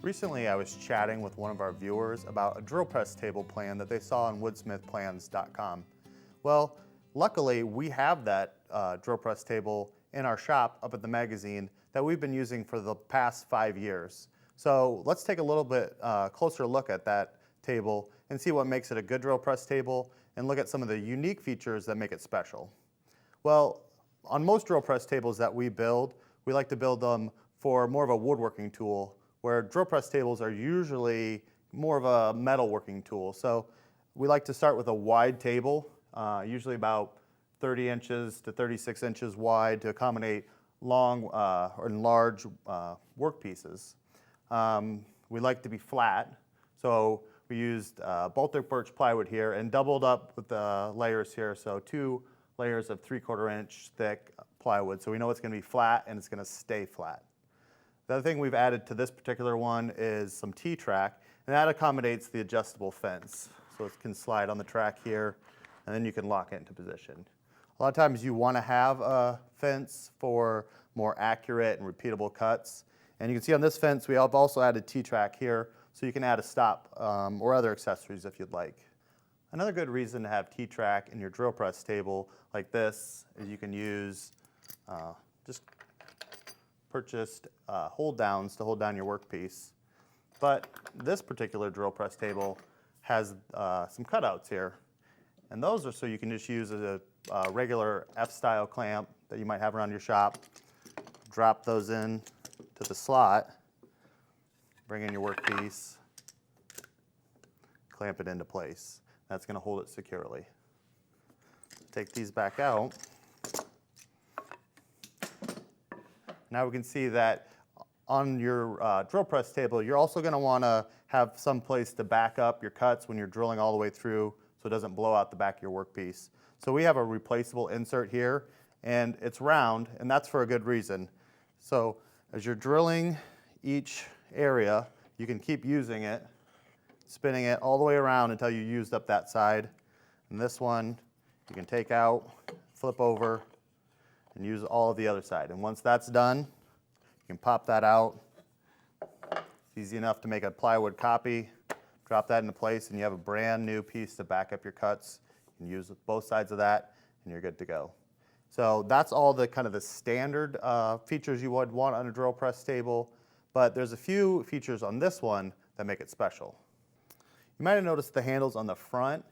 Recently, I was chatting with one of our viewers about a drill press table plan that they saw on woodsmithplans.com. Well, luckily, we have that drill press table in our shop up at the magazine that we've been using for the past 5 years. So let's take a little bit closer look at that table and see what makes it a good drill press table and look at some of the unique features that make it special. Well, on most drill press tables that we build, we like to build them for more of a woodworking tool, where drill press tables are usually more of a metalworking tool. So we like to start with a wide table, usually about 30 inches to 36 inches wide to accommodate long or large work pieces. We like to be flat, so we used Baltic birch plywood here and doubled up with the layers here, so 2 layers of 3/4 inch thick plywood, so we know it's going to be flat and it's going to stay flat. The other thing we've added to this particular one is some T-track, and that accommodates the adjustable fence. So it can slide on the track here, and then you can lock it into position. A lot of times you want to have a fence for more accurate and repeatable cuts. And you can see on this fence, we have also added T-track here, so you can add a stop or other accessories if you'd like. Another good reason to have T-track in your drill press table like this is you can use just purchased hold downs to hold down your workpiece. But this particular drill press table has some cutouts here. And those are so you can just use a regular F-style clamp that you might have around your shop. Drop those in to the slot, bring in your workpiece, clamp it into place. That's going to hold it securely. Take these back out. Now we can see that on your drill press table, you're also going to want to have some place to back up your cuts when you're drilling all the way through so it doesn't blow out the back of your workpiece. So we have a replaceable insert here, and it's round, and that's for a good reason. So as you're drilling each area, you can keep using it, spinning it all the way around until you used up that side. And this one you can take out, flip over, and use all of the other side. And once that's done, you can pop that out. It's easy enough to make a plywood copy, drop that into place, and you have a brand new piece to back up your cuts. You can use both sides of that, and you're good to go. So that's all the kind of the standard features you would want on a drill press table, but there's a few features on this one that make it special. You might have noticed the handles on the front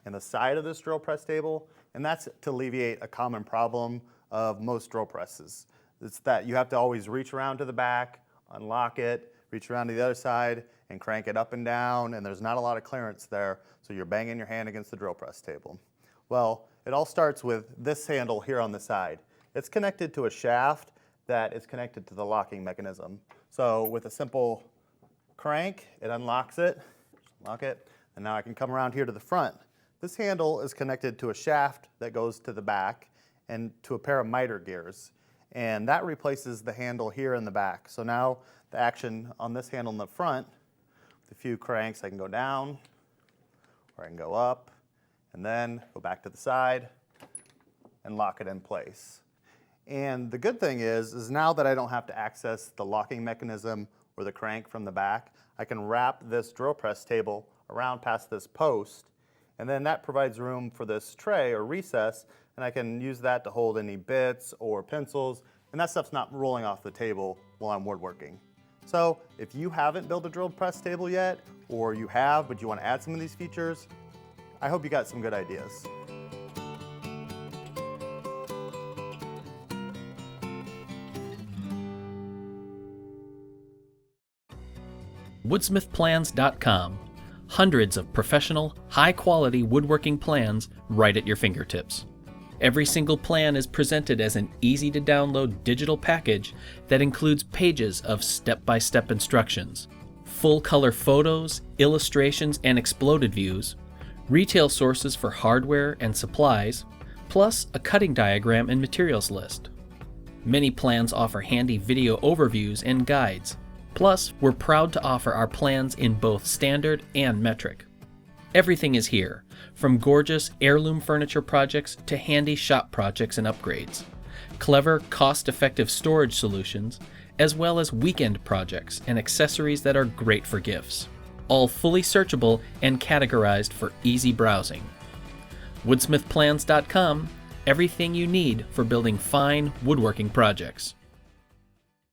and the side of this drill press table, and that's to alleviate a common problem of most drill presses. It's that you have to always reach around to the back, unlock it, reach around to the other side, and crank it up and down, and there's not a lot of clearance there, so you're banging your hand against the drill press table. Well, it all starts with this handle here on the side. It's connected to a shaft that is connected to the locking mechanism. So with a simple crank, it unlocks it, lock it, and now I can come around here to the front. This handle is connected to a shaft that goes to the back and to a pair of miter gears. And that replaces the handle here in the back. So now the action on this handle in the front, with a few cranks, I can go down, or I can go up, and then go back to the side and lock it in place. And the good thing is now that I don't have to access the locking mechanism or the crank from the back, I can wrap this drill press table around past this post, and then that provides room for this tray or recess, and I can use that to hold any bits or pencils, and that stuff's not rolling off the table while I'm woodworking. So if you haven't built a drill press table yet, or you have but you want to add some of these features, I hope you got some good ideas. Woodsmithplans.com. Hundreds of professional, high-quality woodworking plans right at your fingertips. Every single plan is presented as an easy-to-download digital package that includes pages of step-by-step instructions, full-color photos, illustrations, and exploded views, retail sources for hardware and supplies, plus a cutting diagram and materials list. Many plans offer handy video overviews and guides. Plus, we're proud to offer our plans in both standard and metric. Everything is here, from gorgeous heirloom furniture projects to handy shop projects and upgrades. Clever, cost-effective storage solutions, as well as weekend projects and accessories that are great for gifts. All fully searchable and categorized for easy browsing. Woodsmithplans.com, everything you need for building fine woodworking projects.